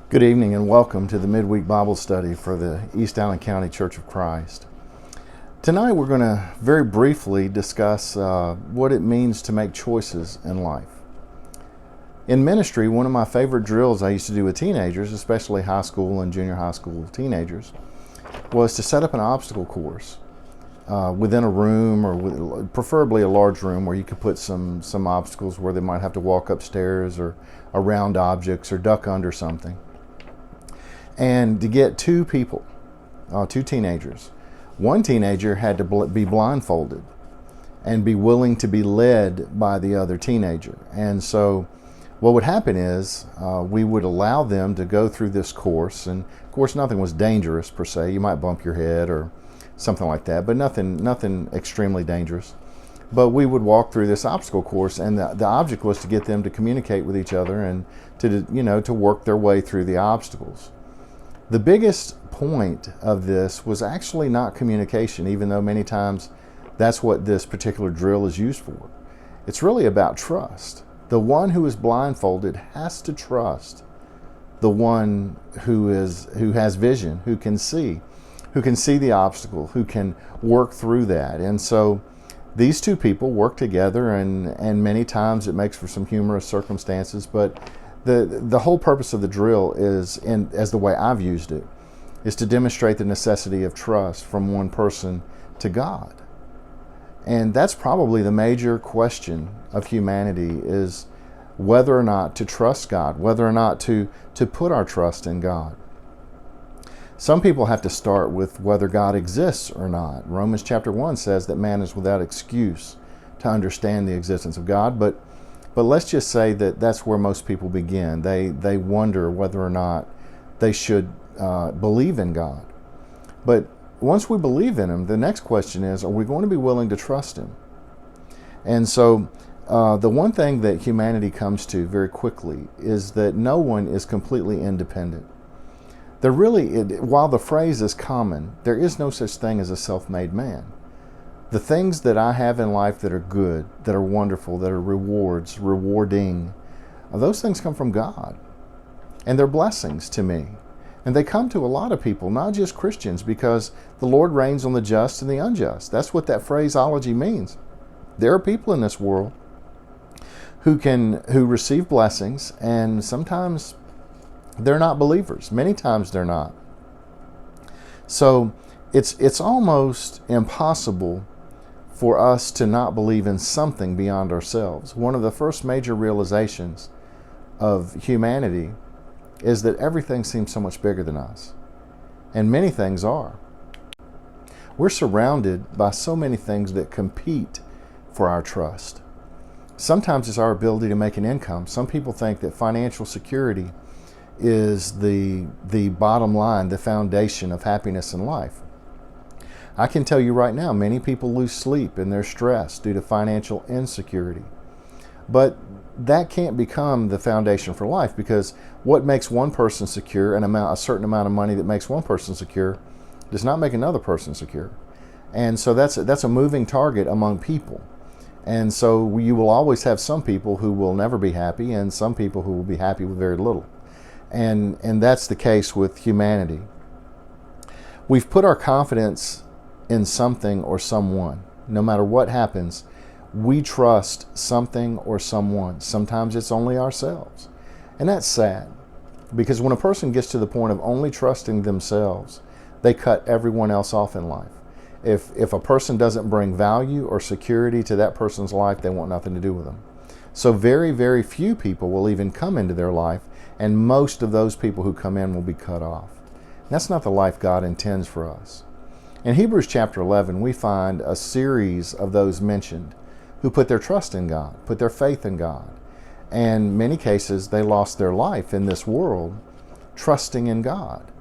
Good evening and welcome to the Midweek Bible Study for the East Allen County Church of Christ. Tonight we're going to very briefly discuss what it means to make choices in life. In ministry, one of my favorite drills I used to do with teenagers, especially high school and junior high school teenagers, was to set up an obstacle course within a room, or preferably a large room where you could put some obstacles where they might have to walk upstairs or around objects or duck under something. And to get two teenagers. One teenager had to be blindfolded and be willing to be led by the other teenager. And so what would happen is we would allow them to go through this course. And of course, nothing was dangerous per se. You might bump your head or something like that, but nothing extremely dangerous. But we would walk through this obstacle course, and the object was to get them to communicate with each other and to work their way through the obstacles. The biggest point of this was actually not communication, even though many times that's what this particular drill is used for. It's really about trust. The one who is blindfolded has to trust the one who has vision, who can see the obstacle, who can work through that. And so these two people work together, and many times it makes for some humorous circumstances, but the whole purpose of the drill is, as the way I've used it, is to demonstrate the necessity of trust from one person to God. And that's probably the major question of humanity, is whether or not to trust God, whether or not to put our trust in God. Some people have to start with whether God exists or not. Romans chapter 1 says that man is without excuse to understand the existence of God, but let's just say that that's where most people begin. They wonder whether or not they should believe in God. But once we believe in Him, the next question is, are we going to be willing to trust Him? And so the one thing that humanity comes to very quickly is that no one is completely independent. While the phrase is common, there is no such thing as a self-made man. The things that I have in life that are good, that are wonderful, that are rewarding, those things come from God. And they're blessings to me. And they come to a lot of people, not just Christians, because the Lord reigns on the just and the unjust. That's what that phraseology means. There are people in this world who receive blessings, and sometimes they're not believers. Many times they're not. So it's almost impossible for us to not believe in something beyond ourselves. One of the first major realizations of humanity is that everything seems so much bigger than us. And many things are. We're surrounded by so many things that compete for our trust. Sometimes it's our ability to make an income. Some people think that financial security is the bottom line, the foundation of happiness in life. I can tell you right now, many people lose sleep and they're stressed due to financial insecurity. But that can't become the foundation for life, because what makes one person secure, a certain amount of money that makes one person secure, does not make another person secure. And so that's a moving target among people. And so you will always have some people who will never be happy, and some people who will be happy with very little. And that's the case with humanity. We've put our confidence in something or someone. No matter what happens, we trust something or someone. Sometimes it's only ourselves. And that's sad, because when a person gets to the point of only trusting themselves, they cut everyone else off in life. If a person doesn't bring value or security to that person's life, they want nothing to do with them. So very, very few people will even come into their life, and most of those people who come in will be cut off. That's not the life God intends for us. In Hebrews chapter 11, we find a series of those mentioned who put their trust in God, put their faith in God. And in many cases, they lost their life in this world trusting in God.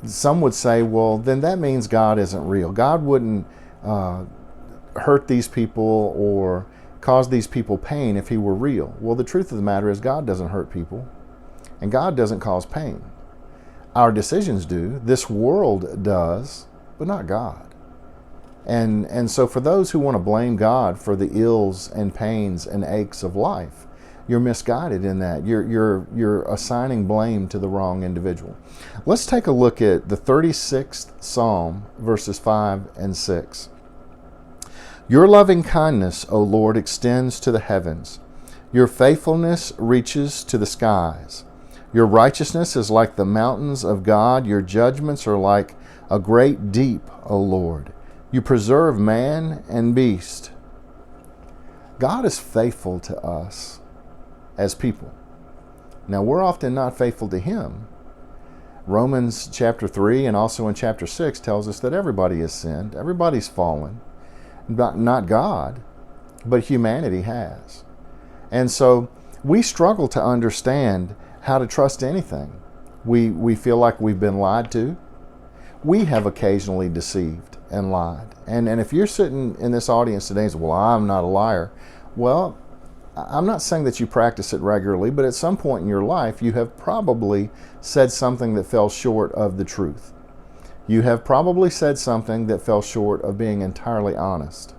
Some would say, well, then that means God isn't real. God wouldn't hurt these people or cause these people pain if He were real. Well, the truth of the matter is God doesn't hurt people, and God doesn't cause pain. Our decisions do. This world does, but not God. And so for those who want to blame God for the ills and pains and aches of life, you're misguided in that. You're assigning blame to the wrong individual. Let's take a look at the 36th Psalm, verses 5 and 6. Your loving kindness, O Lord, extends to the heavens. Your faithfulness reaches to the skies. Your righteousness is like the mountains of God. Your judgments are like a great deep, O Lord. You preserve man and beast. God is faithful to us as people. Now, we're often not faithful to Him. Romans chapter 3 and also in chapter 6 tells us that everybody has sinned. Everybody's fallen. Not God, but humanity has. And so we struggle to understand how to trust anything. We feel like we've been lied to. We have occasionally deceived and lied. And if you're sitting in this audience today and say, well, I'm not a liar. Well, I'm not saying that you practice it regularly, but at some point in your life, you have probably said something that fell short of the truth. You have probably said something that fell short of being entirely honest.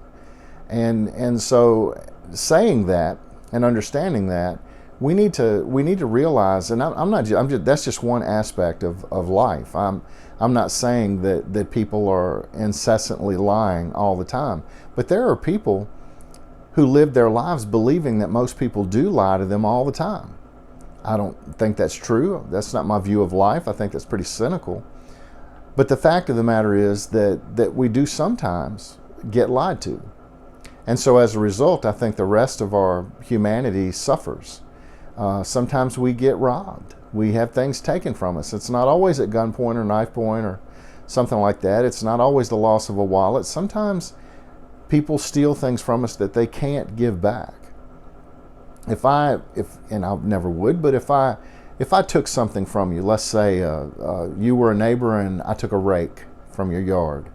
And so saying that and understanding that, we need to realize, and that's just one aspect of life. I'm not saying that people are incessantly lying all the time, but there are people who live their lives believing that most people do lie to them all the time. I don't think that's true. That's not my view of life. I think that's pretty cynical. But the fact of the matter is that we do sometimes get lied to. And so as a result, I think the rest of our humanity suffers. Sometimes we get robbed. We have things taken from us. It's not always at gunpoint or knife point or something like that. It's not always the loss of a wallet. Sometimes people steal things from us that they can't give back. And I never would, but if I took something from you, let's say you were a neighbor and I took a rake from your yard,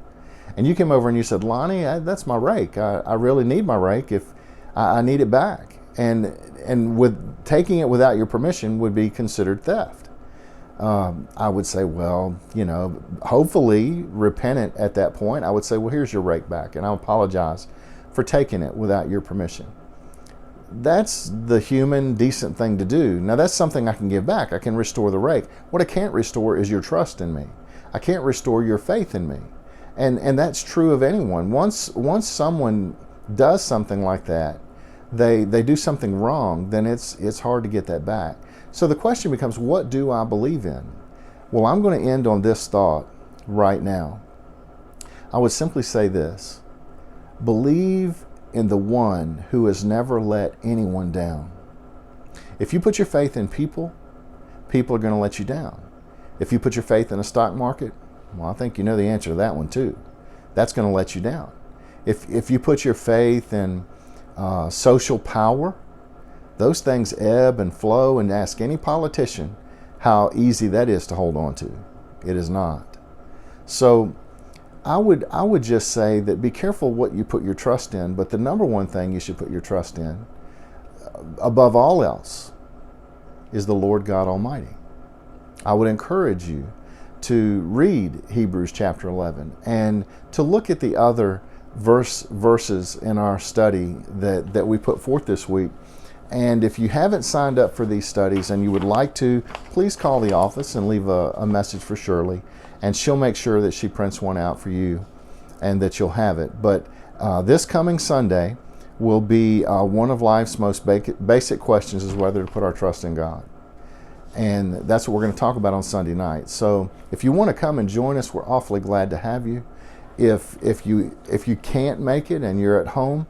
and you came over and you said, Lonnie, that's my rake. I really need my rake. If I need it back. And with taking it without your permission would be considered theft. I would say, well, hopefully repentant at that point, I would say, well, here's your rake back, and I apologize for taking it without your permission. That's the human, decent thing to do. Now, that's something I can give back. I can restore the rake. What I can't restore is your trust in me. I can't restore your faith in me. And that's true of anyone. Once someone does something like that, they do something wrong, then it's hard to get that back. So the question becomes, what do I believe in? Well, I'm going to end on this thought right now. I would simply say this: believe in the one who has never let anyone down. If you put your faith in people, people are going to let you down. If you put your faith in a stock market, well, I think you know the answer to that one too. That's going to let you down. If you put your faith in social power, those things ebb and flow, and ask any politician how easy that is to hold on to. It is not. So I would just say that be careful what you put your trust in, but the number one thing you should put your trust in, above all else, is the Lord God Almighty. I would encourage you to read Hebrews chapter 11 and to look at the other verses in our study that we put forth this week. And if you haven't signed up for these studies and you would like to, please call the office and leave a message for Shirley, and she'll make sure that she prints one out for you and that you'll have it. But this coming Sunday will be one of life's most basic questions, is whether to put our trust in God. And that's what we're going to talk about on Sunday night. So if you want to come and join us, we're awfully glad to have you. If you can't make it and you're at home,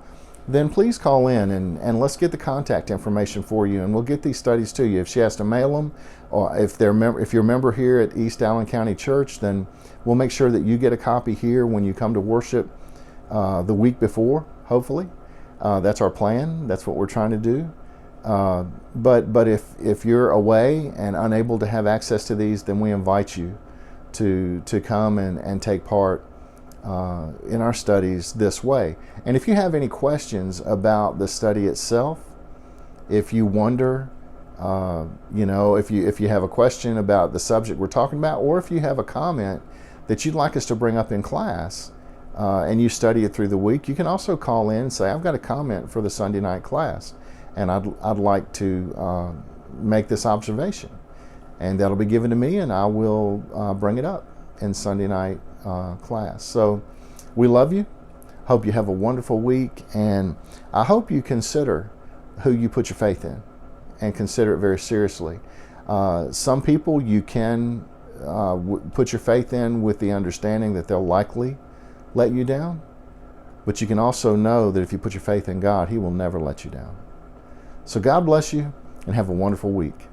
then please call in and let's get the contact information for you, and we'll get these studies to you. If she has to mail them, or if you're a member here at East Allen County Church, then we'll make sure that you get a copy here when you come to worship the week before, hopefully. That's our plan. That's what we're trying to do. But if you're away and unable to have access to these, then we invite you to come and take part in our studies this way. And if you have any questions about the study itself, if you wonder, if you have a question about the subject we're talking about, or if you have a comment that you'd like us to bring up in class, and you study it through the week, you can also call in and say, I've got a comment for the Sunday night class. and I'd like to make this observation, and that'll be given to me, and I will bring it up in Sunday night class. So we love you. Hope you have a wonderful week, and I hope you consider who you put your faith in, and consider it very seriously. Some people you can put your faith in with the understanding that they'll likely let you down, but you can also know that if you put your faith in God, He will never let you down. So God bless you, and have a wonderful week.